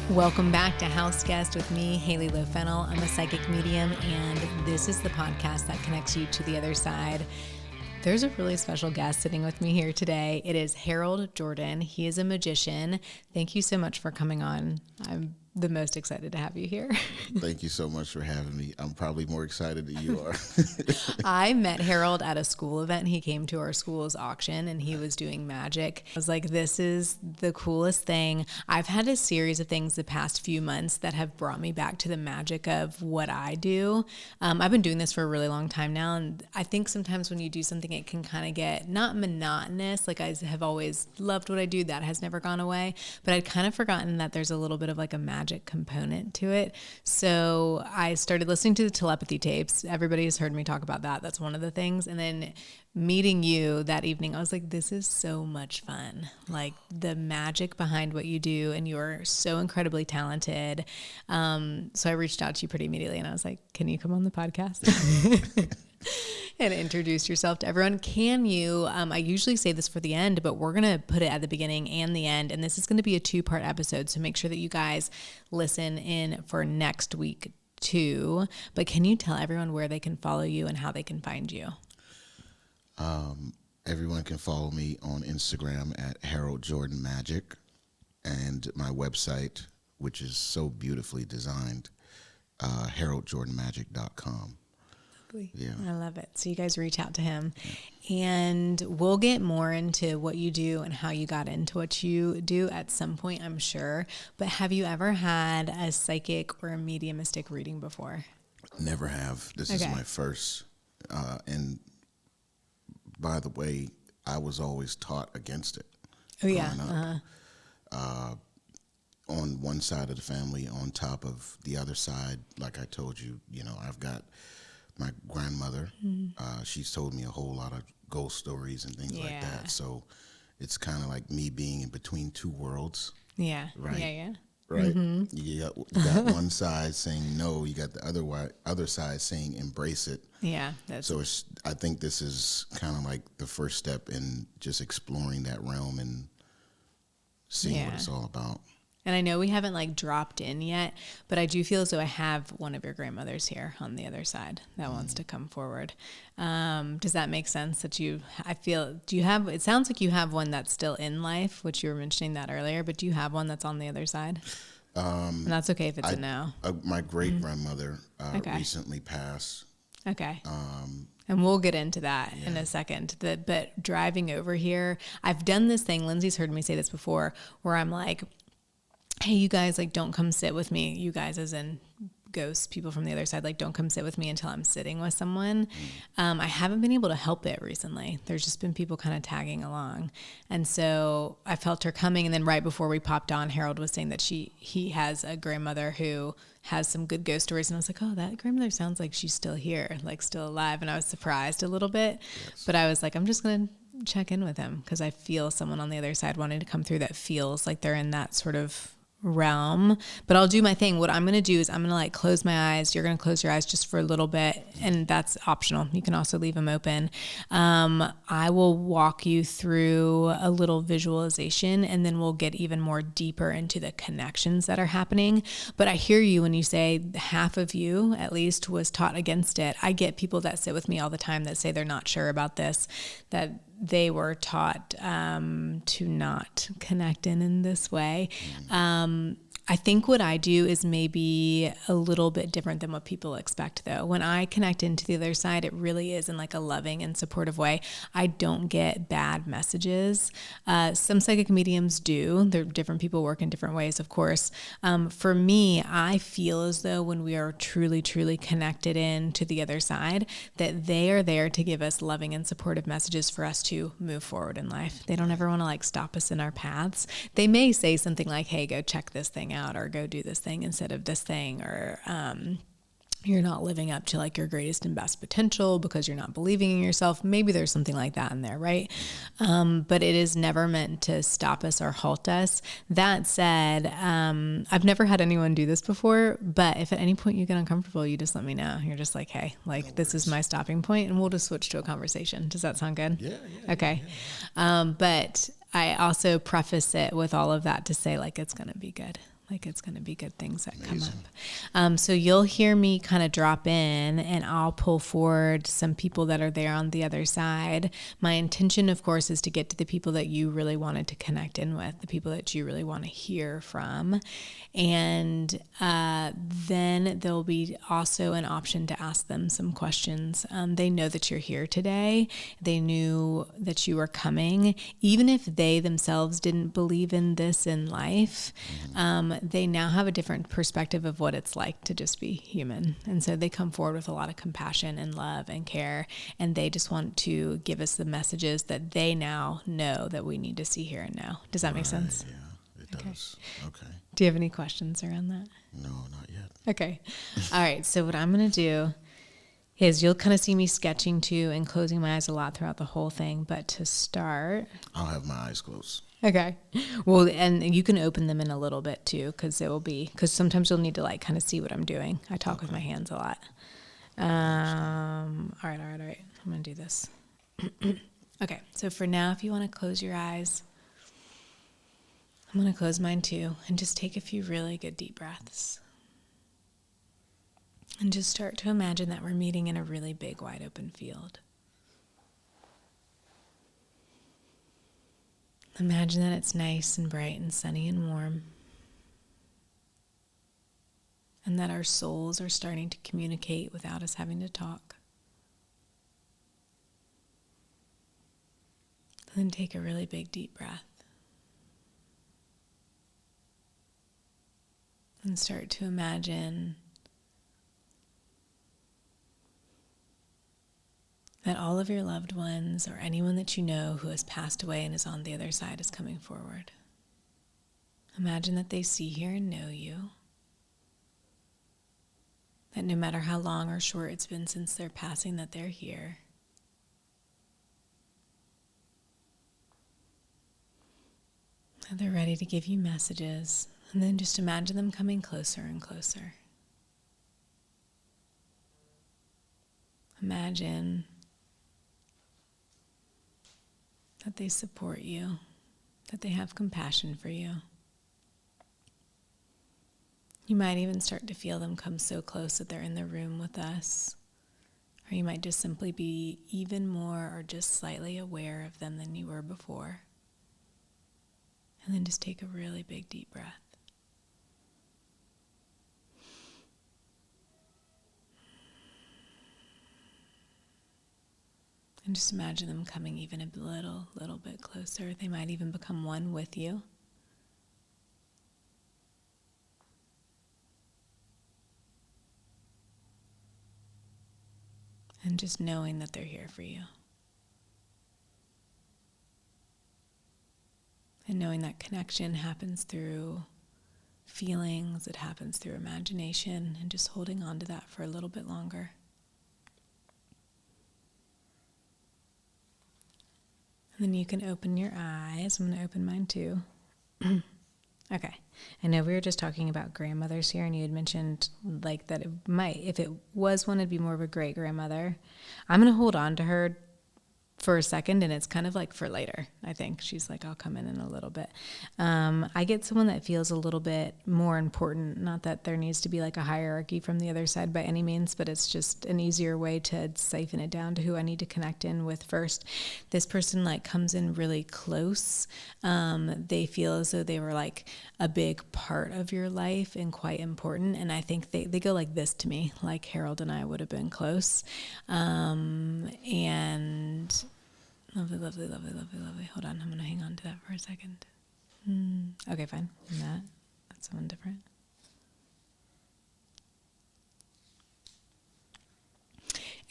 Welcome back to House Guest with me, Hailey. I'm a psychic medium, and this is the podcast that connects you to the other side. There's a really special guest sitting with me here today. It is Harold Jordan. He is a magician. Thank you so much for coming on. I'm the most excited to have you here. Thank you so much for having me. I'm probably more excited than you are. I met Harold at a school event. He came to our school's auction and he was doing magic. I was like, this is the coolest thing. I've had a series of things the past few months that have brought me back to the magic of what I do. I've been doing this for a really long time now. And I think sometimes when you do something, it can kind of get not monotonous. Like I have always loved what I do. That has never gone away. But I'd kind of forgotten that there's a little bit of like a magic component to it. So I started listening to the telepathy tapes. Everybody's heard me talk about that. That's one of the things. And then meeting you that evening, I was like, this is so much fun. Like the magic behind what you do. And you're so incredibly talented. So I reached out to you pretty immediately and I was like, can you come on the podcast? And introduce yourself to everyone. Can you, I usually say this for the end, but we're going to put it at the beginning and the end. And this is going to be a 2-part episode. So make sure that you guys listen in for next week too. But can you tell everyone where they can follow you and how they can find you? Everyone can follow me on Instagram at Harold Jordan Magic, and my website, which is so beautifully designed, haroldjordanmagic.com. Yeah, I love it. So you guys reach out to him, and we'll get more into what you do and how you got into what you do at some point, I'm sure. But have you ever had a psychic or a mediumistic reading before? Never have. This is my first. And by the way, I was always taught against it. Oh, yeah. On one side of the family, on top of the other side, like I told you, I've got my grandmother. She's told me a whole lot of ghost stories and things like that. So it's kind of like me being in between two worlds. Yeah. Right. Yeah. Right. Mm-hmm. You got one side saying no. You got the other side saying embrace it. Yeah. So I think this is kind of like the first step in just exploring that realm and seeing what it's all about. And I know we haven't like dropped in yet, but I do feel as though I have one of your grandmothers here on the other side that wants to come forward. Does that make sense that it sounds like you have one that's still in life, which you were mentioning that earlier, but do you have one that's on the other side? And that's okay if it's a no. My great grandmother recently passed. Okay. And we'll get into that in a second. But driving over here, I've done this thing. Lindsay's heard me say this before, where I'm like, hey, you guys, like, don't come sit with me. You guys, as in ghosts, people from the other side, like, don't come sit with me until I'm sitting with someone. I haven't been able to help it recently. There's just been people kind of tagging along. And so I felt her coming. And then right before we popped on, Harold was saying that he has a grandmother who has some good ghost stories. And I was like, oh, that grandmother sounds like she's still here, like still alive. And I was surprised a little bit. Yes. But I was like, I'm just going to check in with him because I feel someone on the other side wanting to come through that feels like they're in that sort of realm. But I'll do my thing. What I'm going to do is I'm going to like close my eyes. You're going to close your eyes just for a little bit, and that's optional. You can also leave them open. I will walk you through a little visualization, and then we'll get even more deeper into the connections that are happening. But I hear you when you say half of you at least was taught against it. I get people that sit with me all the time that say they're not sure about this, that they were taught to not connect in this way. I think what I do is maybe a little bit different than what people expect, though. When I connect into the other side, it really is in like a loving and supportive way. I don't get bad messages. Some psychic mediums do. Different people work in different ways, of course. For me, I feel as though when we are truly, truly connected in to the other side, that they are there to give us loving and supportive messages for us to move forward in life. They don't ever want to like stop us in our paths. They may say something like, hey, go check this thing out, or go do this thing instead of this thing, or you're not living up to like your greatest and best potential because you're not believing in yourself. Maybe there's something like that in there, right? But it is never meant to stop us or halt us. That said, I've never had anyone do this before, but if at any point you get uncomfortable, you just let me know. You're just like, hey, like no this is my stopping point, and we'll just switch to a conversation. Does that sound good? Yeah. Okay. Yeah. But I also preface it with all of that to say like, it's going to be good. Like it's going to be good things that Amazing. come up. So you'll hear me kind of drop in and I'll pull forward some people that are there on the other side. My intention, of course, is to get to the people that you really wanted to connect in with, the people that you really want to hear from. And then there'll be also an option to ask them some questions. They know that you're here today. They knew that you were coming. Even if they themselves didn't believe in this in life, they now have a different perspective of what it's like to just be human. And so they come forward with a lot of compassion and love and care. And they just want to give us the messages that they now know that we need to see here and now. Does that make sense? Yeah, it does. Okay. Do you have any questions around that? No, not yet. Okay. All right. So what I'm going to do is you'll kind of see me sketching too and closing my eyes a lot throughout the whole thing. But to start... I'll have my eyes closed. Okay. Well, and you can open them in a little bit too, because sometimes you'll need to like kind of see what I'm doing. I talk with my hands a lot. All right. I'm going to do this. Okay. So for now, if you want to close your eyes, I'm going to close mine too and just take a few really good deep breaths. And just start to imagine that we're meeting in a really big, wide open field. Imagine that it's nice and bright and sunny and warm. And that our souls are starting to communicate without us having to talk. Then take a really big, deep breath. And start to imagine that all of your loved ones or anyone that you know who has passed away and is on the other side is coming forward. Imagine that they see here and know you. That no matter how long or short it's been since their passing, that they're here. That they're ready to give you messages. And then just imagine them coming closer and closer. Imagine that they support you, that they have compassion for you. You might even start to feel them come so close that they're in the room with us. Or you might just simply be even more or just slightly aware of them than you were before. And then just take a really big deep breath. And just imagine them coming even a little bit closer. They might even become one with you. And just knowing that they're here for you. And knowing that connection happens through feelings, it happens through imagination, and just holding on to that for a little bit longer. And then you can open your eyes. I'm going to open mine too. Okay. I know we were just talking about grandmothers here, and you had mentioned like that it might, if it was one, it'd be more of a great grandmother. I'm going to hold on to her for a second, and it's kind of like for later, I think. She's like, I'll come in a little bit. I get someone that feels a little bit more important. Not that there needs to be like a hierarchy from the other side by any means, but it's just an easier way to siphon it down to who I need to connect in with first. This person like comes in really close. They feel as though they were like a big part of your life and quite important. And I think they go like this to me, like Harold and I would have been close. And lovely. Hold on, I'm going to hang on to that for a second. Okay, fine. And that's someone different.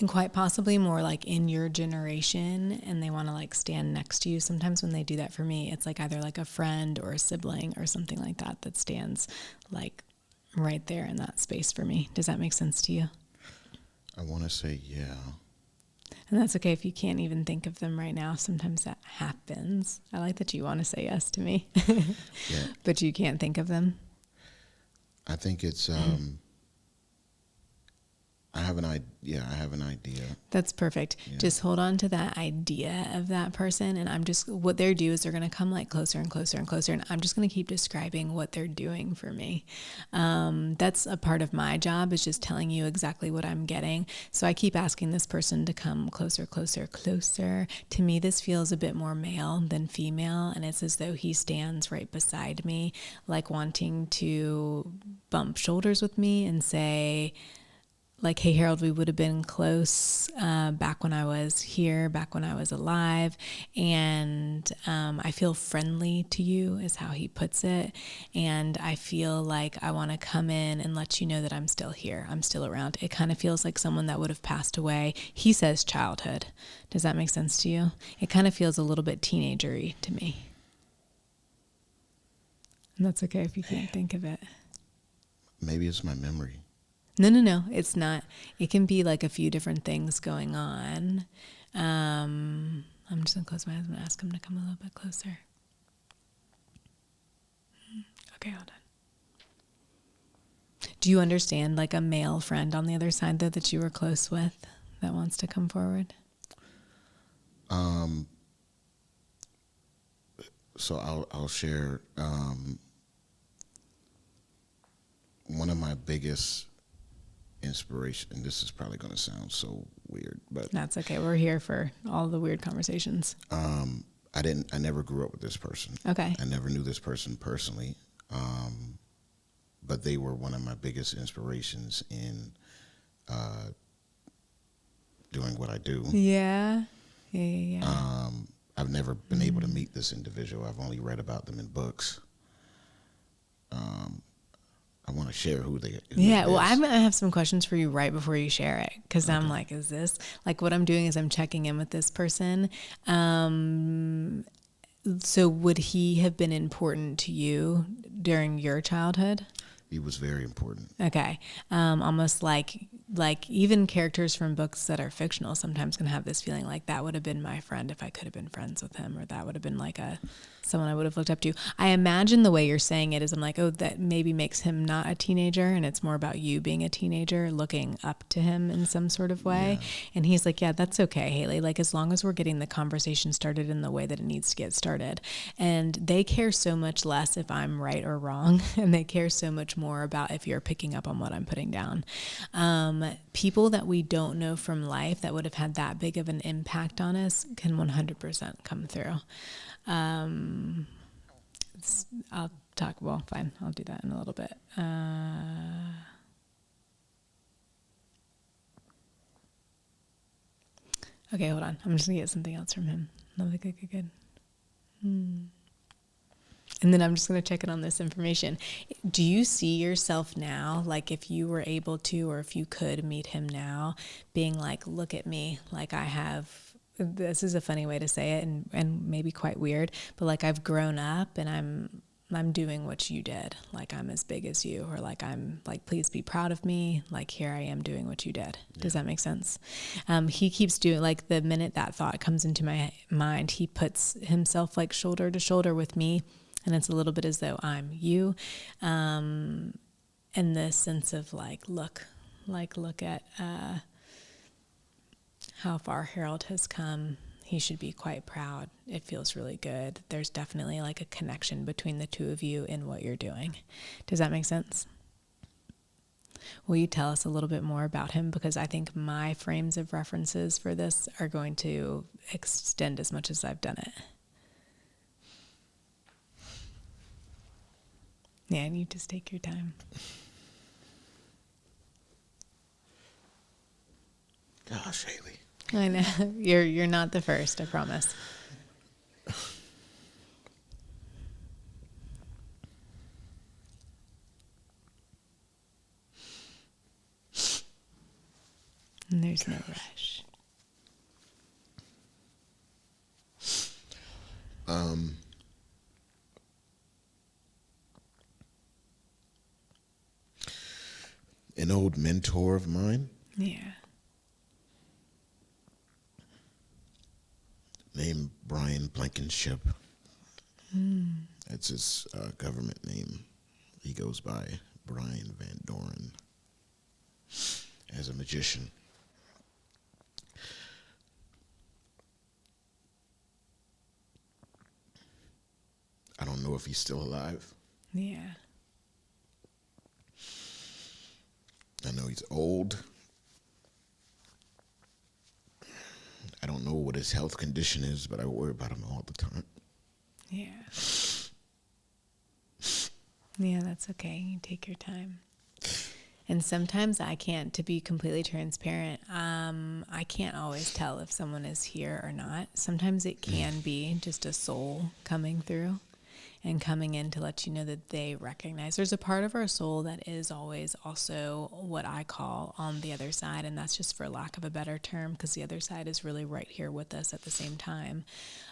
And quite possibly more like in your generation, and they want to like stand next to you. Sometimes when they do that for me, it's like either like a friend or a sibling or something like that that stands like right there in that space for me. Does that make sense to you? I want to say yeah. And that's okay if you can't even think of them right now. Sometimes that happens. I like that you want to say yes to me, Yeah. but you can't think of them. I think it's I have an idea. Yeah, I have an idea. That's perfect. Yeah. Just hold on to that idea of that person. And what they're doing is they're going to come like closer and closer and closer. And I'm just going to keep describing what they're doing for me. That's a part of my job, is just telling you exactly what I'm getting. So I keep asking this person to come closer, closer, closer. To me, this feels a bit more male than female. And it's as though he stands right beside me, like wanting to bump shoulders with me and say, like, hey, Harold, we would have been close back when I was here, back when I was alive. And I feel friendly to you, is how he puts it. And I feel like I want to come in and let you know that I'm still here. I'm still around. It kind of feels like someone that would have passed away. He says childhood. Does that make sense to you? It kind of feels a little bit teenager-y to me. And that's okay if you can't think of it. Maybe it's my memory. No, it's not. It can be like a few different things going on. I'm just going to close my eyes and ask him to come a little bit closer. Okay, hold on. Do you understand like a male friend on the other side, though, that you were close with that wants to come forward? So I'll share one of my biggest inspiration, and this is probably going to sound so weird, but that's okay. We're here for all the weird conversations. I never grew up with this person. Okay. I never knew this person personally. But they were one of my biggest inspirations in doing what I do. Yeah. I've never been able to meet this individual. I've only read about them in books. I want to share who they are. Well, I'm going to have some questions for you right before you share it, because okay. I'm like, is this, like, what I'm doing is I'm checking in with this person. So would he have been important to you during your childhood? He was very important. Okay. Almost like even characters from books that are fictional sometimes can have this feeling like that would have been my friend if I could have been friends with him, or that would have been like someone I would have looked up to. I imagine the way you're saying it is I'm like, oh, that maybe makes him not a teenager, and it's more about you being a teenager looking up to him in some sort of way. Yeah. And he's like, yeah, that's okay, Hailey. Like, as long as we're getting the conversation started in the way that it needs to get started. And they care so much less if I'm right or wrong, and they care so much more about if you're picking up on what I'm putting down. People that we don't know from life that would have had that big of an impact on us can 100% come through. I'll talk. Well, fine. I'll do that in a little bit. Okay, hold on. I'm just gonna get something else from him. Good. And then I'm just going to check in on this information. Do you see yourself now, like if you were able to, or if you could meet him now, being like, look at me, like I have, this is a funny way to say it and maybe quite weird, but like I've grown up and I'm doing what you did. Like I'm as big as you, or like I'm like, please be proud of me. Like here I am doing what you did. Yeah. Does that make sense? He keeps doing, like the minute that thought comes into my mind, he puts himself like shoulder to shoulder with me. And it's a little bit as though I'm you. And this sense of like, look at how far Harold has come. He should be quite proud. It feels really good. There's definitely like a connection between the two of you in what you're doing. Does that make sense? Will you tell us a little bit more about him? Because I think my frames of references for this are going to extend as much as I've done it. Yeah, and you just take your time. Gosh, Hailey. I know. You're not the first, I promise. And there's no rush. An old mentor of mine. Yeah. Named Brian Blankenship. That's his government name. He goes by Brian Van Doren. as a magician. I don't know if he's still alive. Yeah. I know he's old. I don't know what his health condition is, but I worry about him all the time. Yeah. Yeah, that's okay. You take your time. And sometimes I can't, to be completely transparent, I can't always tell if someone is here or not. Sometimes it can be just a soul coming through and coming in to let you know that they recognize. There's a part of our soul that is always also what I call on the other side, and that's just for lack of a better term, because the other side is really right here with us at the same time.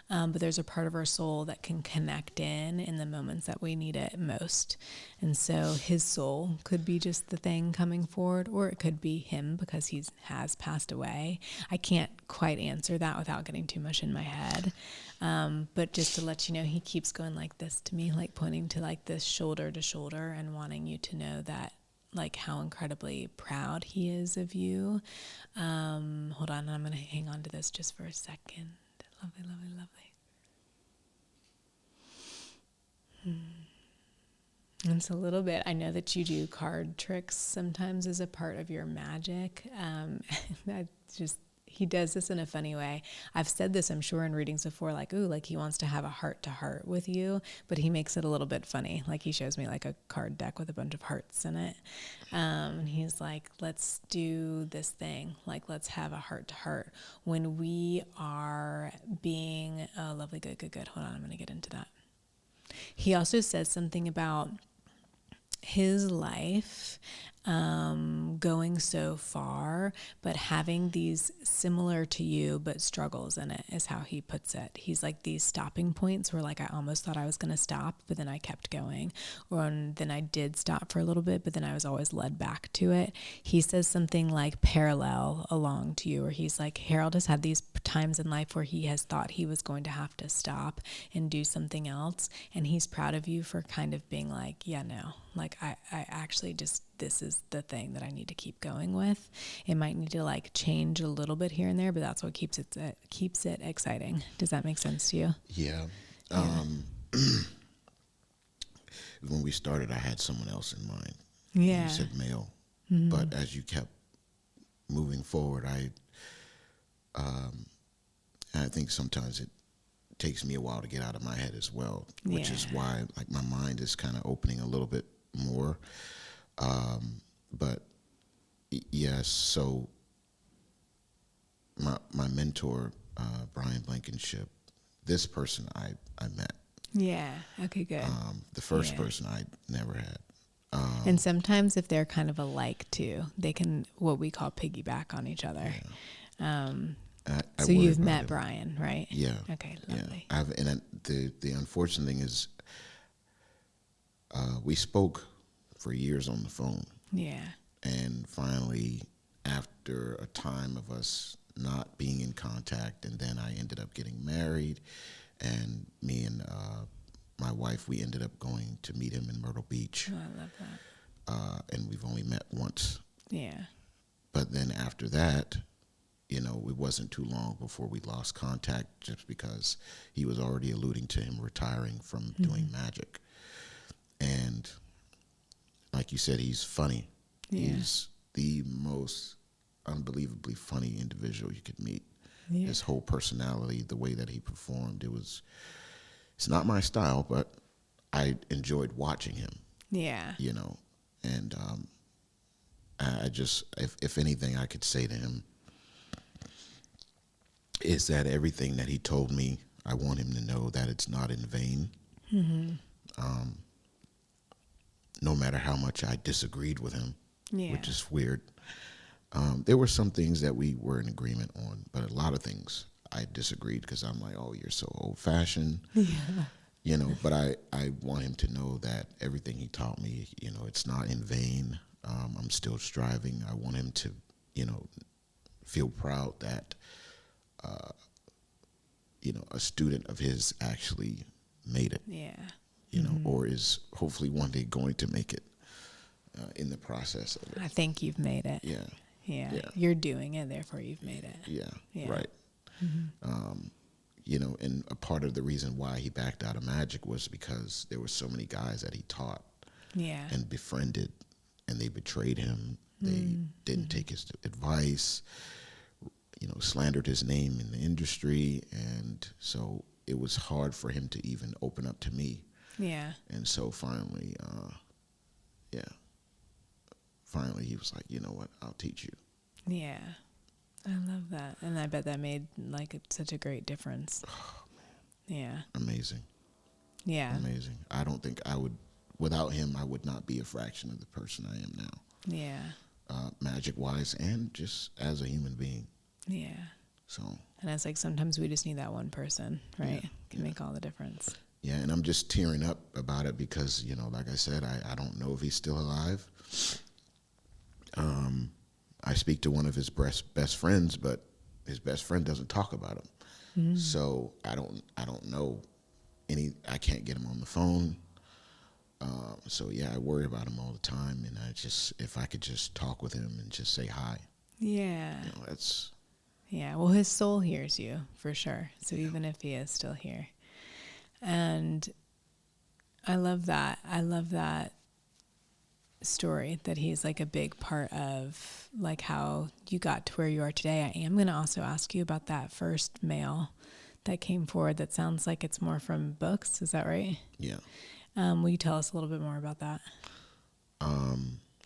But there's a part of our soul that can connect in the moments that we need it most. And so his soul could be just the thing coming forward, or it could be him because he has passed away. I can't quite answer that without getting too much in my head. But just to let you know, he keeps going like this to me, like pointing to like this shoulder to shoulder and wanting you to know that, like, how incredibly proud he is of you. Hold on, I'm going to hang on to this just for a second. Lovely, lovely, lovely. And it's a little bit, I know that you do card tricks sometimes as a part of your magic. That's just, he does this in a funny way. I've said this, I'm sure, in readings before, like, ooh, like he wants to have a heart-to-heart with you, but he makes it a little bit funny. Like he shows me like a card deck with a bunch of hearts in it. And he's like, let's do this thing. Like, let's have a heart-to-heart. When we are being, oh, lovely, good, good, good. Hold on, I'm going to get into that. He also says something about his life going so far, but having these similar to you, but struggles in it is how he puts it. He's like these stopping points where like I almost thought I was going to stop, but then I kept going. Or then I did stop for a little bit, but then I was always led back to it. He says something like parallel along to you, where he's like, Harold has had these times in life where he has thought he was going to have to stop and do something else. And he's proud of you for kind of being like, yeah, no, like I actually just, this is the thing that I need to keep going with. It might need to like change a little bit here and there, but that's what keeps it exciting. Does that make sense to you? Yeah. When we started, I had someone else in mind. Yeah. You said male, but as you kept moving forward, I think sometimes it takes me a while to get out of my head as well, which is why like my mind is kind of opening a little bit more. But yes, so my mentor, Brian Blankenship, this person I met. Yeah. Okay, good. The first person I never had. And sometimes if they're kind of alike too, they can, what we call piggyback on each other. Yeah. So you've met Brian, right? Yeah. Okay, lovely. Yeah. The unfortunate thing is, we spoke for years on the phone. Yeah. And finally, after a time of us not being in contact, and then I ended up getting married, and me and my wife, we ended up going to meet him in Myrtle Beach. Oh, I love that. And we've only met once. Yeah. But then after that, you know, it wasn't too long before we lost contact, just because he was already alluding to him retiring from doing magic. And like you said, he's funny. Yeah. He's the most unbelievably funny individual you could meet. Yeah. His whole personality, the way that he performed, it's not my style, but I enjoyed watching him. Yeah. You know, and I just, if anything I could say to him is that everything that he told me, I want him to know that it's not in vain. No matter how much I disagreed with him, which is weird. There were some things that we were in agreement on, but a lot of things I disagreed, because I'm like, oh, you're so old-fashioned. Yeah. You know, but I want him to know that everything he taught me, you know, it's not in vain. I'm still striving. I want him to, you know, feel proud that, you know, a student of his actually made it. Yeah. You know, or is hopefully one day going to make it in the process of it. I think you've made it. Yeah. Yeah. You're doing it, therefore you've made it. Yeah. Right. You know, and a part of the reason why he backed out of magic was because there were so many guys that he taught and befriended, and they betrayed him. They didn't take his advice, you know, slandered his name in the industry. And so it was hard for him to even open up to me. Yeah. And so finally, finally he was like, you know what, I'll teach you. Yeah. I love that. And I bet that made like such a great difference. Oh, man. Yeah. Amazing. Yeah. Amazing. I don't think I would, without him, I would not be a fraction of the person I am now. Yeah. Magic-wise and just as a human being. Yeah. So. And it's like sometimes we just need that one person, right? Can make all the difference. Yeah, and I'm just tearing up about it because, you know, like I said, I don't know if he's still alive. I speak to one of his best friends, but his best friend doesn't talk about him. So I don't know I can't get him on the phone. So yeah, I worry about him all the time, and if I could just talk with him and just say hi. Yeah. You know, that's. Yeah, well, his soul hears you for sure. So even if he is still here. And I love that. I love that story that he's like a big part of like how you got to where you are today. I am going to also ask you about that first mail that came forward that sounds like it's more from books. Is that right? Yeah. Will you tell us a little bit more about that?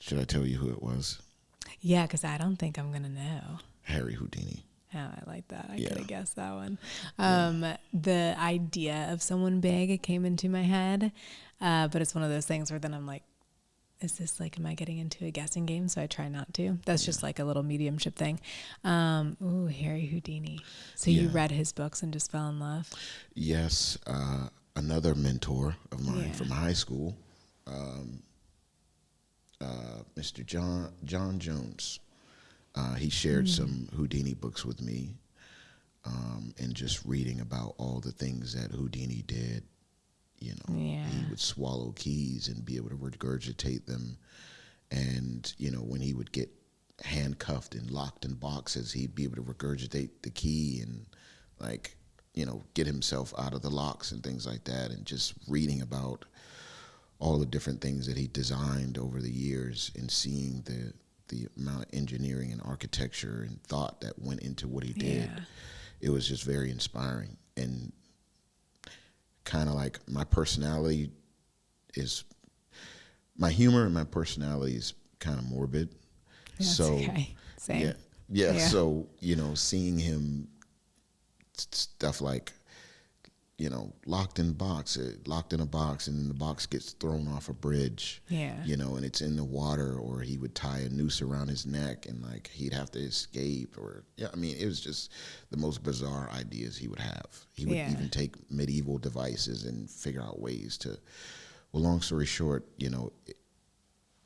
Should I tell you who it was? Yeah, because I don't think I'm going to know. Harry Houdini. Oh, I like that. I could have guessed that one. The idea of someone big came into my head, but it's one of those things where then I'm like, is this like, am I getting into a guessing game? So I try not to. That's just like a little mediumship thing. Ooh, Harry Houdini. So you read his books and just fell in love? Yes. Another mentor of mine from high school, Mr. John Jones. He shared some Houdini books with me, and just reading about all the things that Houdini did. You know, he would swallow keys and be able to regurgitate them. And, you know, when he would get handcuffed and locked in boxes, he'd be able to regurgitate the key and, like, you know, get himself out of the locks and things like that. And just reading about all the different things that he designed over the years and seeing the amount of engineering and architecture and thought that went into what he did, it was just very inspiring. And kind of like my humor and my personality is kind of morbid. That's so okay. Same. Yeah. So, you know, seeing him stuff like, you know, locked in a box, and then the box gets thrown off a bridge. Yeah. You know, and it's in the water, or he would tie a noose around his neck and like he'd have to escape, or I mean, it was just the most bizarre ideas he would have. He would even take medieval devices and figure out ways to. Well, long story short, you know,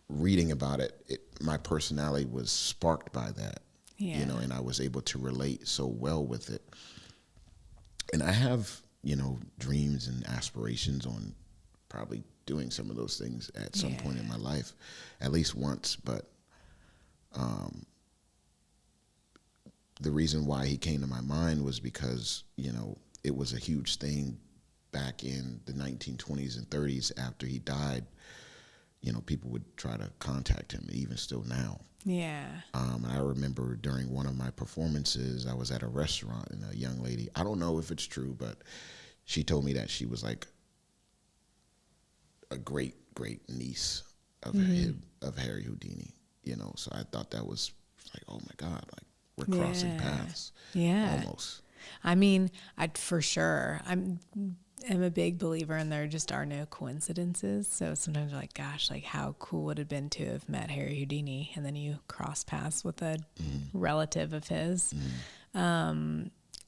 reading about it, my personality was sparked by that. Yeah. You know, and I was able to relate so well with it. And I have, you know, dreams and aspirations on probably doing some of those things at some point in my life, at least once. But the reason why he came to my mind was because, you know, it was a huge thing back in the 1920s and 30s. After he died, you know, people would try to contact him, even still now. Yeah. And I remember during one of my performances, I was at a restaurant and a young lady, I don't know if it's true, but she told me that she was like a great, great niece of Harry Houdini, you know. So I thought that was like, oh my God, like we're crossing paths. Yeah. Almost. I mean, for sure. I'm a big believer in there just are no coincidences. So sometimes you're like, gosh, like how cool would it have been to have met Harry Houdini, and then you cross paths with a relative of his.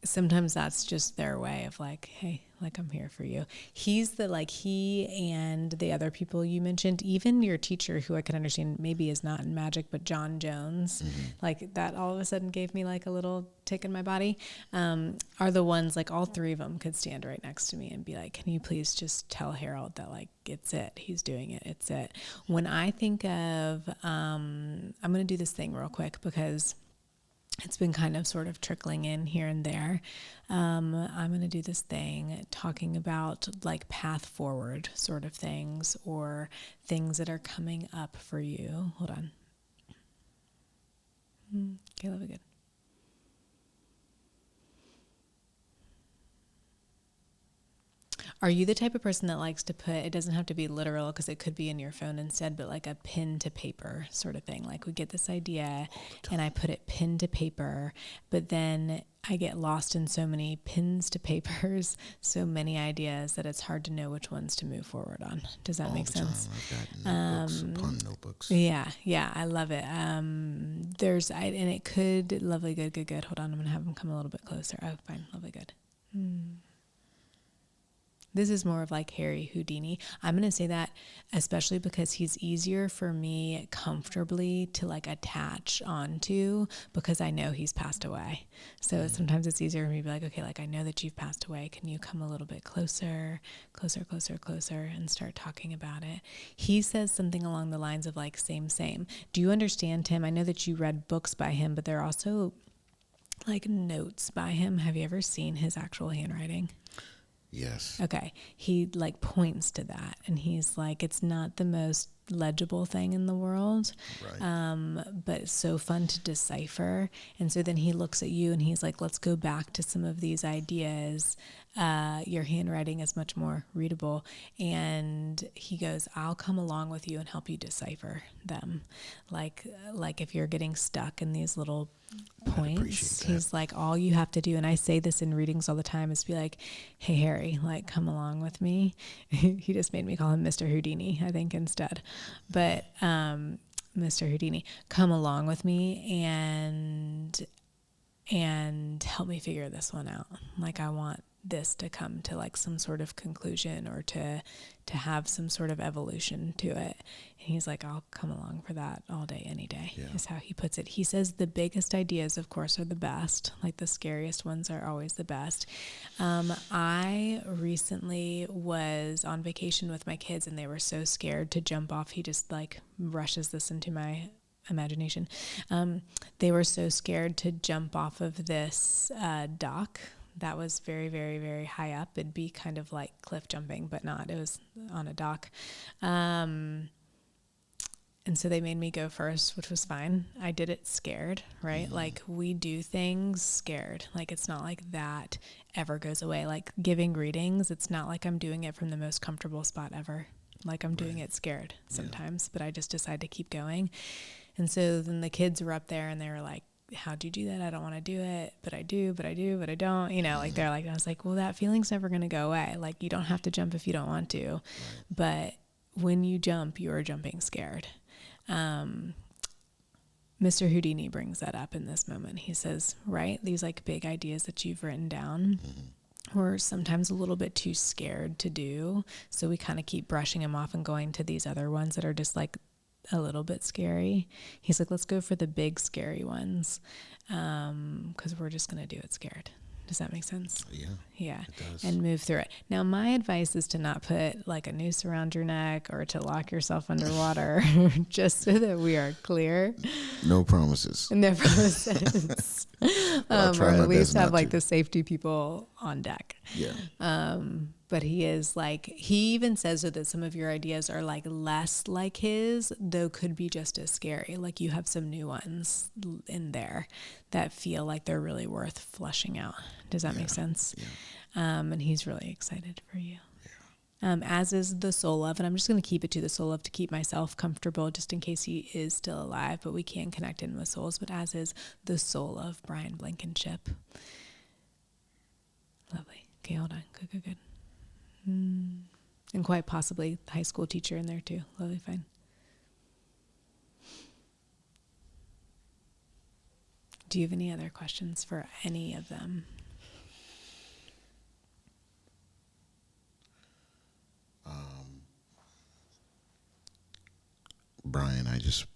sometimes that's just their way of like, hey, like I'm here for you. He's the, like, he and the other people you mentioned, even your teacher, who I can understand maybe is not in magic, but John Jones, like that all of a sudden gave me like a little tick in my body, are the ones, like all three of them could stand right next to me and be like, can you please just tell Harold that like, it's it, he's doing it, it's it. When I think of, I'm going to do this thing real quick because it's been kind of sort of trickling in here and there. I'm going to do this thing talking about like path forward sort of things, or things that are coming up for you. Hold on. Okay, that'll be good. Are you the type of person that likes to put, it doesn't have to be literal because it could be in your phone instead, but like a pen to paper sort of thing? Like we get this idea and I put it pen to paper, but then I get lost in so many pens to papers, so many ideas that it's hard to know which ones to move forward on. Does that make sense? I've got notebooks upon notebooks. Yeah, I love it. And it could, lovely, good. Hold on, I'm going to have them come a little bit closer. Oh, fine, lovely, good. This is more of like Harry Houdini. I'm going to say that especially because he's easier for me comfortably to like attach onto, because I know he's passed away. So sometimes it's easier for me to be like, okay, like I know that you've passed away. Can you come a little bit closer, and start talking about it? He says something along the lines of like, same. Do you understand, Tim? I know that you read books by him, but there are also like notes by him. Have you ever seen his actual handwriting? Yes. Okay. He like points to that and he's like, it's not the most legible thing in the world, Right. but it's so fun to decipher. And so then he looks at you and he's like, let's go back to some of these ideas. Your handwriting is much more readable. And he goes, I'll come along with you and help you decipher them. Like if you're getting stuck in these little points, he's like, all you have to do, and I say this in readings all the time, is be like, hey, Harry, like, come along with me. He just made me call him Mr. Houdini, I think, instead. But Mr. Houdini, come along with me and help me figure this one out. Like, I want this to come to like some sort of conclusion, or to have some sort of evolution to it. And he's like, I'll come along for that all day, any day, is how he puts it. He says the biggest ideas, of course, are the best. Like the scariest ones are always the best. I recently was on vacation with my kids and they were so scared to jump off. He just like rushes this into my imagination. They were so scared to jump off of this dock that was very, very, very high up. It'd be kind of like cliff jumping, but not. It was on a dock. And so they made me go first, which was fine. I did it scared, right? Like we do things scared. Like it's not like that ever goes away. Like giving readings, it's not like I'm doing it from the most comfortable spot ever. Like I'm doing it scared sometimes, but I just decide to keep going. And so then the kids were up there and they were like, how'd you do that? I don't want to do it, but I do, but I don't, you know, like they're like, I was like, well, that feeling's never going to go away. Like you don't have to jump if you don't want to, but when you jump, you're jumping scared. Mr. Houdini brings that up in this moment. He says, right, these like big ideas that you've written down, we're sometimes a little bit too scared to do. So we kind of keep brushing them off and going to these other ones that are just like a little bit scary. He's like, let's go for the big scary ones, because we're just going to do it scared. Does that make sense? Yeah, it does. And move through it. Now, my advice is to not put like a noose around your neck or to lock yourself underwater, just so that we are clear. No promises. No promises. Or at least have like the safety people on deck. Yeah. But he is like, he even says that some of your ideas are like less like his, though could be just as scary. Like you have some new ones in there that feel like they're really worth fleshing out. Does that make sense? Yeah. And he's really excited for you. Yeah. As is the soul of, and I'm just going to keep it to the soul of to keep myself comfortable just in case he is still alive, but we can connect in with souls, but as is the soul of Brian Blankenship. Lovely. Okay, hold on. Good. And quite possibly high school teacher in there too. Lovely, fine. Do you have any other questions for any of them? Brian, I just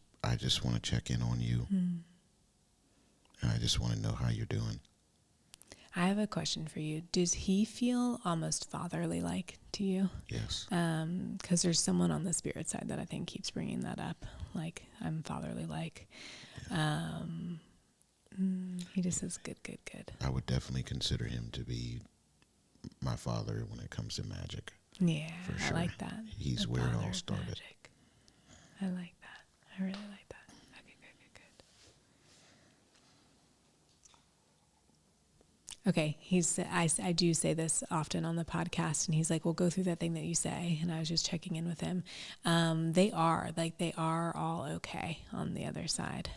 want to check in on you. And I just want to know how you're doing. I have a question for you. Does he feel almost fatherly like to you? Yes. Because there's someone on the spirit side that I think keeps bringing that up. Like, I'm fatherly like. Yeah. He just says, good. I would definitely consider him to be my father when it comes to magic. Yeah, for sure. I like that. He's where it all started. Magic. I like that. I really like that. Okay, good. Okay, I do say this often on the podcast, and he's like, "Well, go through that thing that you say." And I was just checking in with him. They are all okay on the other side.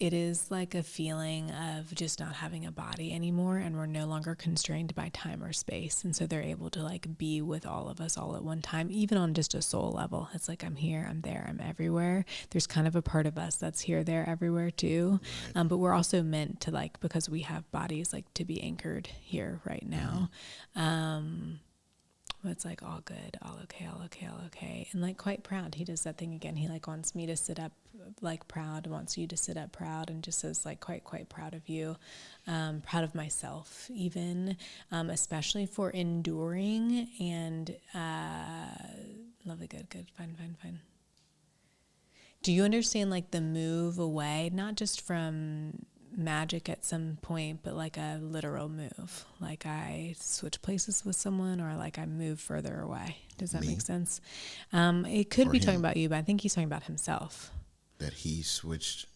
It is like a feeling of just not having a body anymore, and we're no longer constrained by time or space. And so they're able to like be with all of us all at one time, even on just a soul level. It's like, I'm here, I'm there, I'm everywhere. There's kind of a part of us that's here, there, everywhere too. Right. But we're also meant to, like, because we have bodies, like, to be anchored here right now. It's like all good, all okay. And like quite proud. He does that thing again. He like wants me to sit up like proud, wants you to sit up proud, and just says like quite proud of you, proud of myself even, especially for enduring and lovely, good, fine. Do you understand like the move away, not just from magic at some point, but like a literal move, like I switch places with someone, or like I move further away? Does that make sense? It could be talking about you, but I think he's talking about himself. That he switched.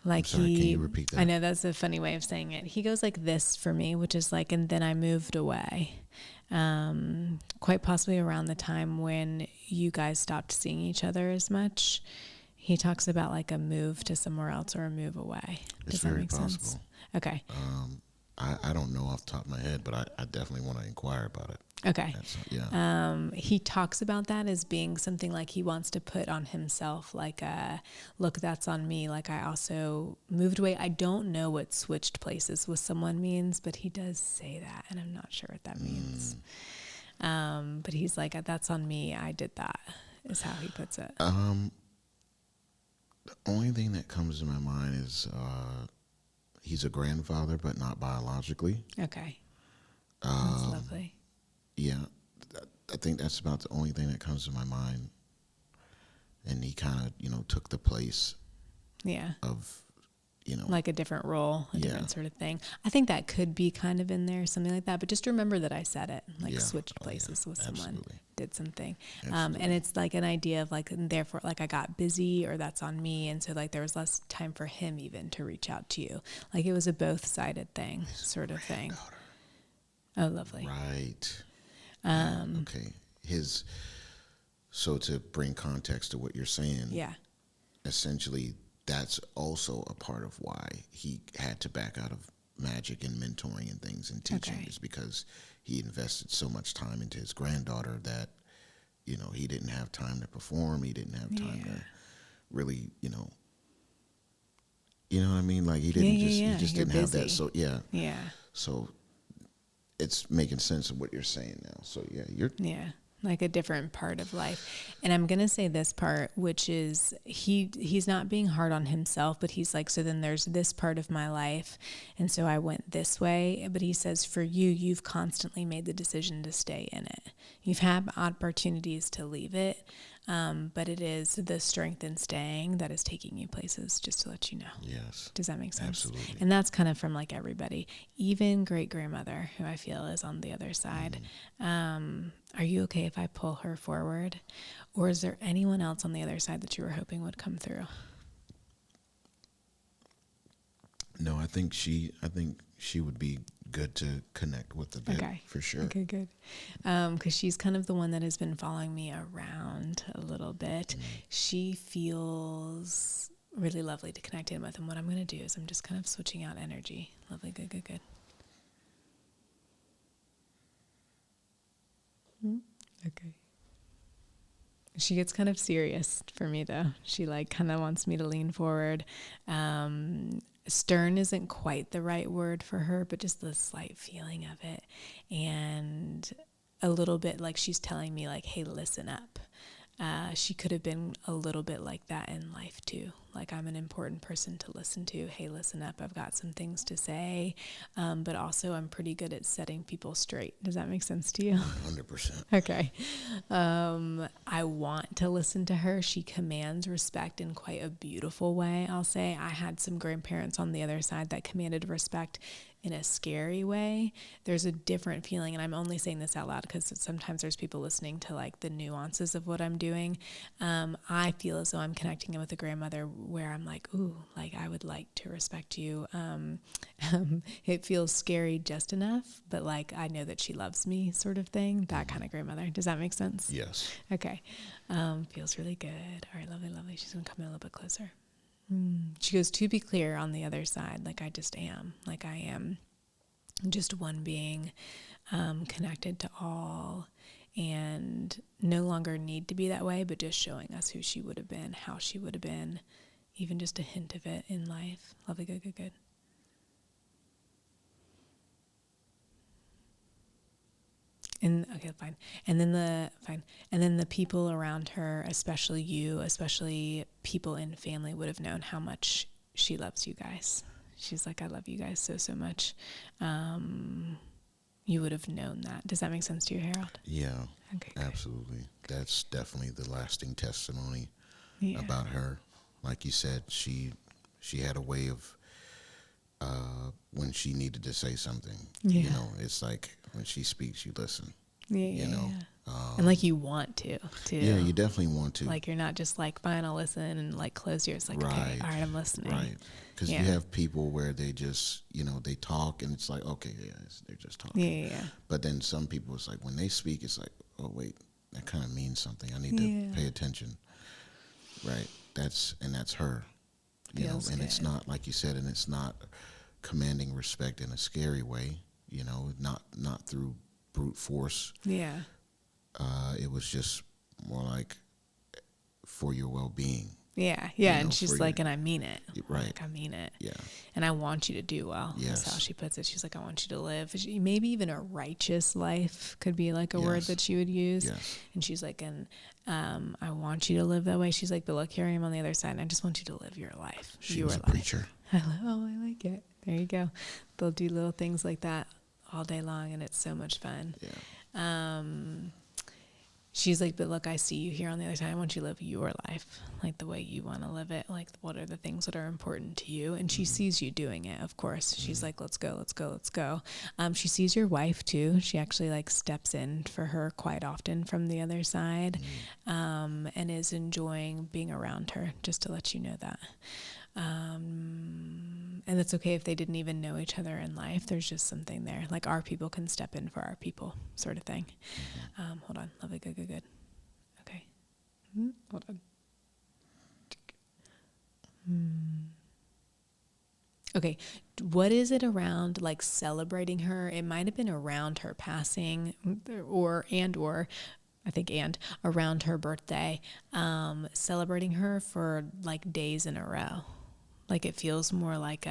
Like, I'm sorry, can you repeat that? I know that's a funny way of saying it. He goes like this for me, which is like, and then I moved away, quite possibly around the time when you guys stopped seeing each other as much. He talks about like a move to somewhere else or a move away. Does that make sense? It's very possible. Okay. I don't know off the top of my head, but I definitely want to inquire about it. Okay. He talks about that as being something like he wants to put on himself, like, look, that's on me. Like, I also moved away. I don't know what switched places with someone means, but he does say that, and I'm not sure what that means. But he's like, that's on me. I did that, is how he puts it. The only thing that comes to my mind is he's a grandfather, but not biologically. Okay. That's lovely. Yeah. I think that's about the only thing that comes to my mind. And he kind of, took the place of, like a different role, a different sort of thing. I think that could be kind of in there, something like that. But just remember that I said it, like switched places with someone, did something. And it's like an idea of like, and therefore like I got busy, or that's on me. And so like there was less time for him even to reach out to you. Like it was a both-sided thing, sort of thing. Oh, lovely. Right. Okay. So to bring context to what you're saying. Yeah. Essentially, that's also a part of why he had to back out of magic and mentoring and things and teaching, is because he invested so much time into his granddaughter that, he didn't have time to perform. He didn't have time to really, you know what I mean? Like he didn't he just didn't have that. So yeah. So it's making sense of what you're saying now. So like a different part of life. And I'm going to say this part, which is he's not being hard on himself, but he's like, so then there's this part of my life. And so I went this way. But he says, for you've constantly made the decision to stay in it. You've had opportunities to leave it. But it is the strength in staying that is taking you places, just to let you know. Yes. Does that make sense? Absolutely. And that's kind of from like everybody, even great-grandmother, who I feel is on the other side. Are you okay if I pull her forward? Or is there anyone else on the other side that you were hoping would come through? No, I think she would be good to connect with a bit, for sure. Okay, good. Because she's kind of the one that has been following me around a little bit. She feels really lovely to connect in with. And what I'm going to do is I'm just kind of switching out energy. Lovely, good. Okay. She gets kind of serious for me, though. She like kind of wants me to lean forward. Stern isn't quite the right word for her, but just the slight feeling of it. And a little bit like she's telling me like, hey, listen up. she could have been a little bit like that in life too. Like, I'm an important person to listen to. Hey, listen up. I've got some things to say. But also I'm pretty good at setting people straight. Does that make sense to you? 100%. Okay. I want to listen to her. She commands respect in quite a beautiful way, I'll say. I had some grandparents on the other side that commanded respect in a scary way. There's a different feeling, and I'm only saying this out loud because sometimes there's people listening to like the nuances of what I'm doing. I feel as though I'm connecting in with a grandmother where I'm like, ooh, like I would like to respect you. It feels scary just enough, but like I know that she loves me, sort of thing. That kind of grandmother. Does that make sense? Yes. Okay. Feels really good. All right, lovely, lovely. She's gonna come in a little bit closer. She goes, to be clear, on the other side, like I just am. Like I am just one being, connected to all, and no longer need to be that way, but just showing us who she would have been, how she would have been, even just a hint of it in life. Lovely, good, good, good. And okay, fine. And then the people around her, especially you, especially people in family, would have known how much she loves you guys. She's like, I love you guys so, so much. You would have known that. Does that make sense to you, Harold? Yeah, okay, absolutely. That's definitely the lasting testimony yeah. about her. Like you said, she had a way of when she needed to say something. Yeah. You know, it's like when she speaks, you listen. Yeah, you know, and like you want to, too. Yeah, you definitely want to. Like you're not just like, fine, I'll listen, and like close yours. Like, right. Okay, all right, I'm listening. Right. Because you have people where they just, they talk and it's like, okay, yeah, they're just talking. Yeah. But then some people, it's like when they speak, it's like, oh wait, that kind of means something. I need to pay attention. Right. That's her. Feels and good. It's not, like you said, and it's not commanding respect in a scary way. Not through brute force. Yeah. It was just more like for your well-being. Yeah. And she's like, and I mean it. Right. Like, I mean it. Yeah. And I want you to do well. Yes. That's how she puts it. She's like, I want you to live. Maybe even a righteous life could be like a word that she would use. Yes. And she's like, and I want you to live that way. She's like, but look, here I am on the other side, and I just want you to live your life. She was a preacher. Hello, I like it. There you go. They'll do little things like that all day long, and it's so much fun. Yeah. She's like, but look, I see you here on the other side. I want you to live your life, like the way you want to live it. Like, what are the things that are important to you? And she sees you doing it, of course. She's like, let's go, let's go, let's go. She sees your wife too. She actually like steps in for her quite often from the other side, and is enjoying being around her, just to let you know that. And it's okay if they didn't even know each other in life. There's just something there. Like, our people can step in for our people, sort of thing. Hold on. Lovely. Good. Okay. Hold on. Okay. What is it around, like, celebrating her? It might have been around her passing or I think around her birthday, celebrating her for like days in a row. Like, it feels more like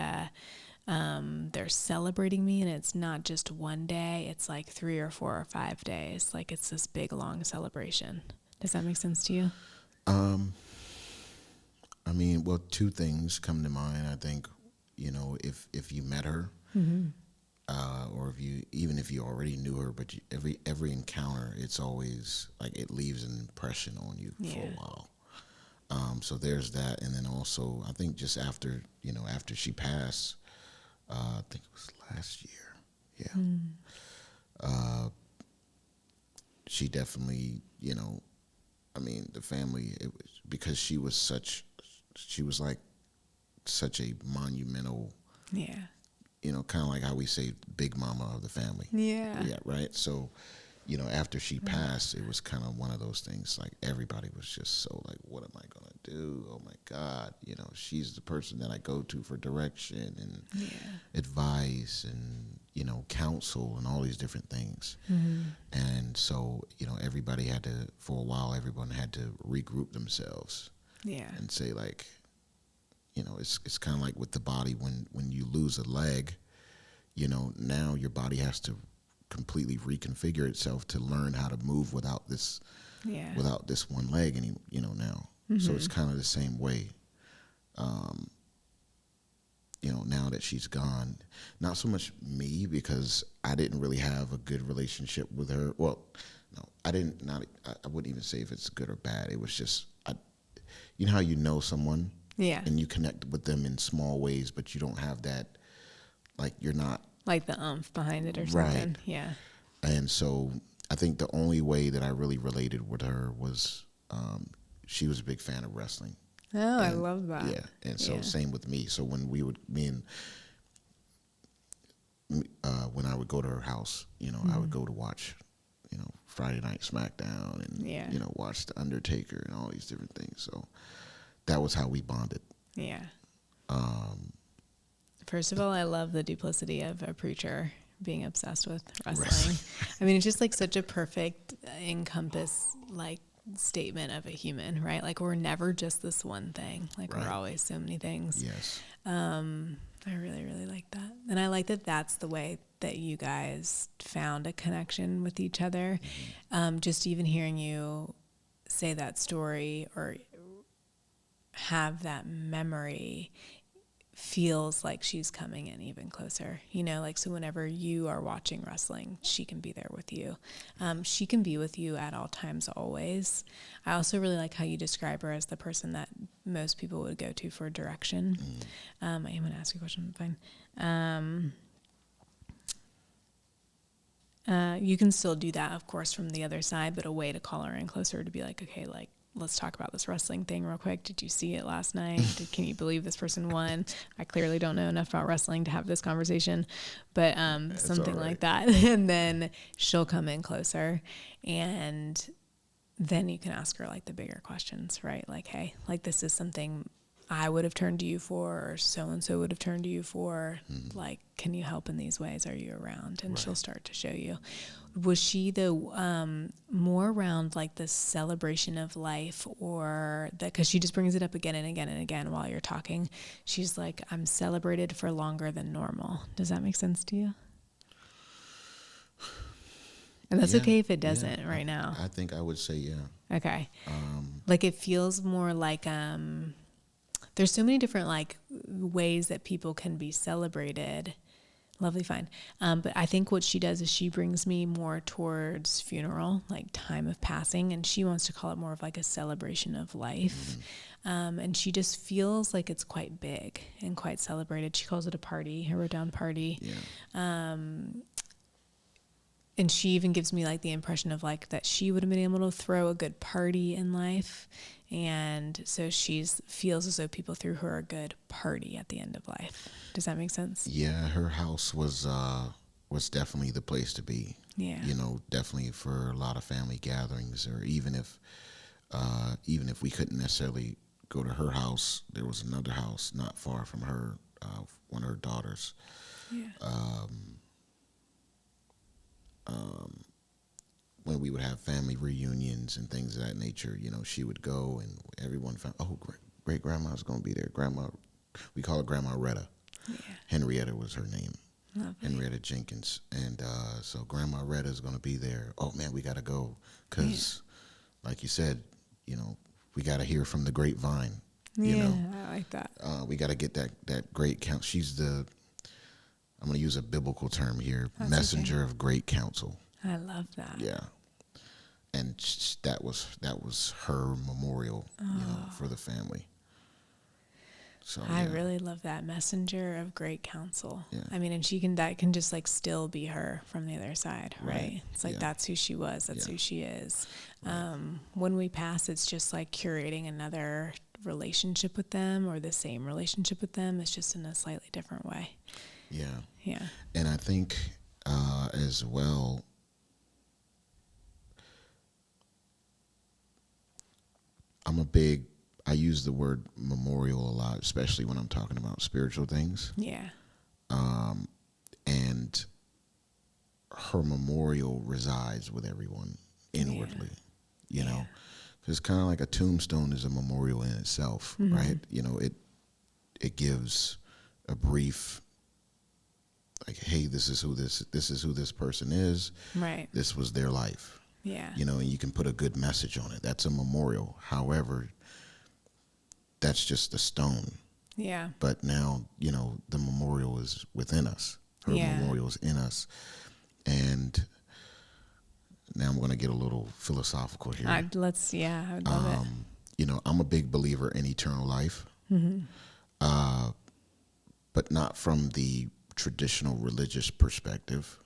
they're celebrating me, and it's not just one day. It's like 3 or 4 or 5 days. Like, it's this big, long celebration. Does that make sense to you? I mean, well, two things come to mind. I think, if you met her, or if you already knew her, but every encounter, it's always like it leaves an impression on you for a while. So there's that, and then also I think just after she passed, I think it was last year. Yeah. She definitely, the family, it was because she was like such a monumental. Yeah. Kind of like how we say big mama of the family. Yeah. Yeah, right? So, after she passed, it was kind of one of those things, like everybody was just so like, what am I going to do? Oh my God. She's the person that I go to for direction and advice and, counsel and all these different things. And so, everybody had to, for a while, everyone had to regroup themselves. Yeah. And say like, it's kind of like with the body when you lose a leg, now your body has to completely reconfigure itself to learn how to move without this one leg now. So it's kind of the same way. Now that she's gone, not so much me, because I didn't really have a good relationship with her. Well, no, I wouldn't even say if it's good or bad. It was just, how someone, and you connect with them in small ways, but you don't have that, like, you're not like the umph behind it or something. Right. Yeah. And so I think the only way that I really related with her was she was a big fan of wrestling. Oh, I love that. Yeah, and so same with me. So when when I would go to her house, I would go to watch, Friday Night SmackDown and watch The Undertaker and all these different things. So that was how we bonded. Yeah. First of all, I love the duplicity of a preacher being obsessed with wrestling. I mean, it's just like such a perfect encompass, like, statement of a human, right? Like, we're never just this one thing. Like, we're always so many things. Yes. I really, really like that. And I like that that's the way that you guys found a connection with each other. Just even hearing you say that story or have that memory feels like she's coming in even closer, like, so whenever you are watching wrestling, she can be there with you. She can be with you at all times, always. I also really like how you describe her as the person that most people would go to for direction. I am going to ask you a question. Fine. You can still do that, of course, from the other side, but a way to call her in closer to be like, okay, like, let's talk about this wrestling thing real quick. Did you see it last night? Can you believe this person won? I clearly don't know enough about wrestling to have this conversation, but something like that. And then she'll come in closer, and then you can ask her, like, the bigger questions, right? Like, hey, like, this is something I would have turned to you for, or so-and-so would have turned to you for. Like, can you help in these ways? Are you around? And she'll start to show you. Was she more around, like, the celebration of life, or that, because she just brings it up again and again and again while you're talking. She's like, I'm celebrated for longer than normal. Does that make sense to you? And that's okay if it doesn't right now. I think I would say, yeah. Okay. Like, it feels more like, there's so many different, like, ways that people can be celebrated. Lovely, fine. But I think what she does is she brings me more towards funeral, like time of passing, and she wants to call it more of like a celebration of life. And she just feels like it's quite big and quite celebrated. She calls it a party. I wrote down party. Yeah. And she even gives me, like, the impression of, like, that she would have been able to throw a good party in life. And so she feels as though people threw her a good party at the end of life. Does that make sense? Yeah, her house was definitely the place to be. Yeah. Definitely for a lot of family gatherings, or even if we couldn't necessarily go to her house, there was another house not far from her, one of her daughters. Yeah. When we would have family reunions and things of that nature, she would go, and everyone found, great grandma's going to be there. Grandma, we call her Grandma Retta. Yeah. Henrietta was her name. Henrietta Jenkins. And so Grandma Retta is going to be there. Oh, man, we got to go because, like you said, we got to hear from the grapevine. Yeah, I like that. We got to get that great count. She's I'm going to use a biblical term here, messenger of great counsel. I love that. Yeah. And that was her memorial, for the family. So I really love that, messenger of great counsel. Yeah. I mean, and that can just, like, still be her from the other side, right? It's like, that's who she was. That's who she is. Right. When we pass, it's just like curating another relationship with them, or the same relationship with them. It's just in a slightly different way. Yeah. Yeah. And I think as well, I use the word memorial a lot, especially when I'm talking about spiritual things. Yeah. And her memorial resides with everyone inwardly, you know. It's kind of like a tombstone is a memorial in itself, right? It gives a brief like, hey, this is who this person is. Right. This was their life. Yeah. You know, and you can put a good message on it. That's a memorial. However, that's just a stone. Yeah. But now, you know, the memorial is within us. Her memorial is in us. And now I'm going to get a little philosophical here. I would love it. You know, I'm a big believer in eternal life, but not from the traditional religious perspective.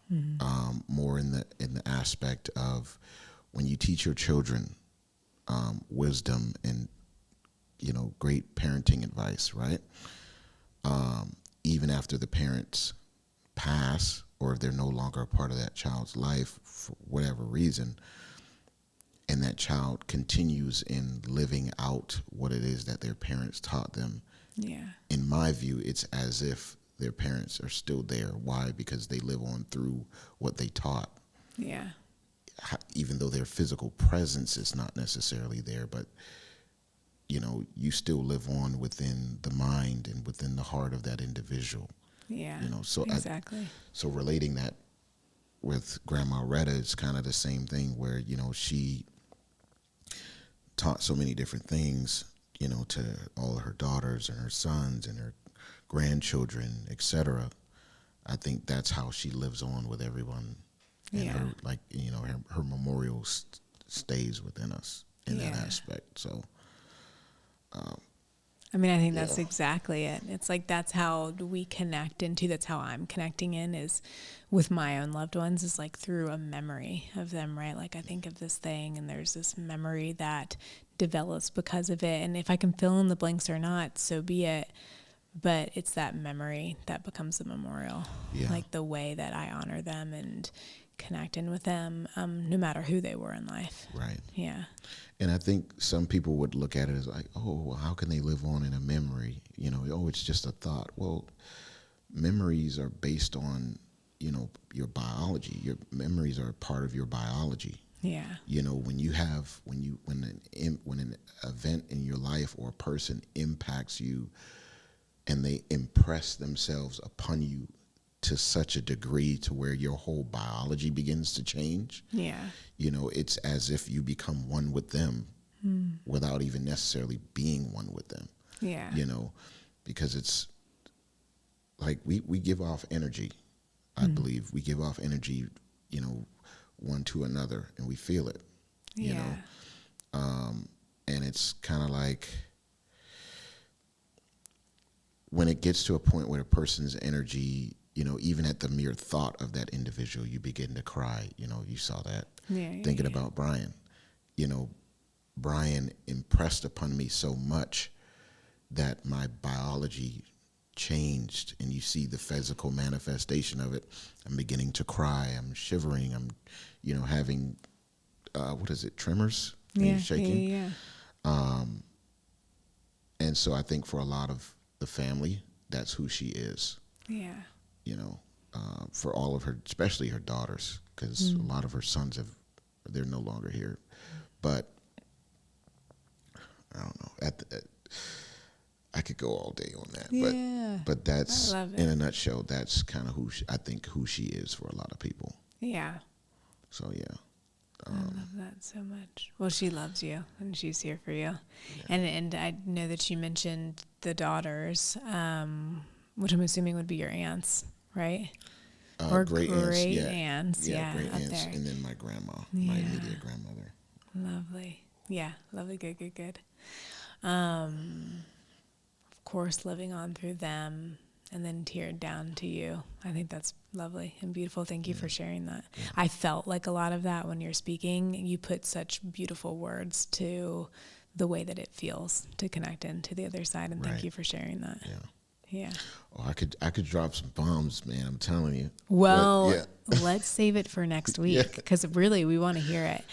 More in the aspect of when you teach your children wisdom and, you know, great parenting advice, right? Even after the parents pass, or if they're no longer a part of that child's life for whatever reason, and that child continues in living out what it is that their parents taught them. Yeah. In my view, it's as if their parents are still there. Why? Because they live on through what they taught. Yeah. Even though their physical presence is not necessarily there, but, you know, you still live on within the mind and within the heart of that individual. Yeah. You know, so exactly. So relating that with Grandma Retta, it's kind of the same thing where, you know, she taught so many different things, you know, to all of her daughters and her sons and her grandchildren, etc. I think that's how she lives on with everyone. And her, like, you know, her memorial stays within us in that aspect. So, I mean, I think that's exactly it. It's like that's how we connect into, that's how I'm connecting in, is with my own loved ones, is like through a memory of them, right? Like I think of this thing and there's this memory that develops because of it. And if I can fill in the blanks or not, so be it. But it's that memory that becomes the memorial, like the way that I honor them and connect in with them, no matter who they were in life. Right. Yeah. And I think some people would look at it as like, oh, well, how can they live on in a memory? You know, oh, it's just a thought. Well, memories are based on, you know, your biology. Your memories are part of your biology. Yeah. You know, when an event in your life or a person impacts you and they impress themselves upon you to such a degree to where your whole biology begins to change. Yeah. You know, it's as if you become one with them without even necessarily being one with them. Yeah. You know, because it's like we give off energy, I believe. We give off energy, you know, one to another, and we feel it, you know. And it's kind of like when it gets to a point where a person's energy, you know, even at the mere thought of that individual, you begin to cry. You know, you saw that. Thinking about Brian. You know, Brian impressed upon me so much that my biology changed, and you see the physical manifestation of it. I'm beginning to cry. I'm shivering. I'm, you know, having, what is it, tremors? Shaking. And so I think for a lot of the family, that's who she is. Yeah. You know, for all of her, especially her daughters, because a lot of her sons they're no longer here. But I don't know. I could go all day on that. Yeah. But that's, in a nutshell, that's kind of I think who she is for a lot of people. Yeah. So, yeah. I love that so much. Well, she loves you, and she's here for you. Yeah. And I know that you mentioned the daughters, which I'm assuming would be your aunts, right? Or great aunts. Yeah, great aunts. There. And then my grandma, my immediate grandmother. Lovely. Yeah, lovely. Good. Of course, living on through them and then tiered down to you. I think that's lovely and beautiful. Thank you for sharing that. Yeah. I felt like a lot of that when you're speaking. You put such beautiful words to the way that it feels to connect into the other side, and thank you for sharing that. Yeah. Yeah. Oh, I could drop some bombs, man. I'm telling you. Well, let's save it for next week, because really we want to hear it.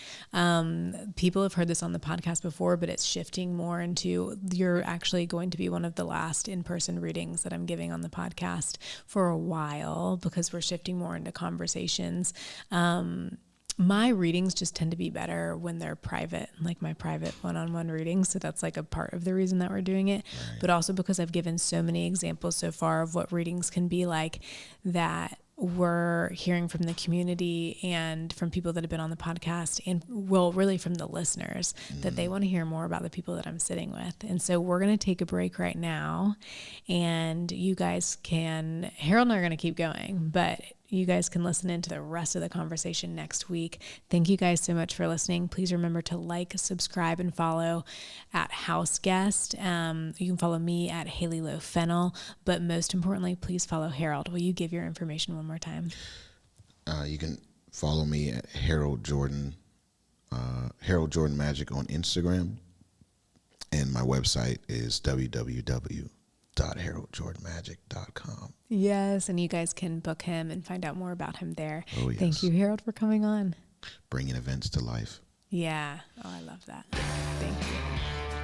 People have heard this on the podcast before, but it's shifting more into, you're actually going to be one of the last in-person readings that I'm giving on the podcast for a while, because we're shifting more into conversations. My readings just tend to be better when they're private, like my private one-on-one readings. So that's like a part of the reason that we're doing it, Right. but also because I've given so many examples so far of what readings can be like that we're hearing from the community and from people that have been on the podcast and really from the listeners that they want to hear more about the people that I'm sitting with. And so we're going to take a break right now, and you guys can, Harold and I are going to keep going, but you guys can listen into the rest of the conversation next week. Thank you guys so much for listening. Please remember to like, subscribe, and follow at House Guest. You can follow me at Hailey Low Fennel, but most importantly, please follow Harold. Will you give your information one more time? You can follow me at Harold Jordan Magic on Instagram, and my website is www.haroldjordanmagic.com. Yes, and you guys can book him and find out more about him there. Oh, yes. Thank you, Harold, for coming on. Bringing events to life. Yeah. Oh, I love that. Thank you.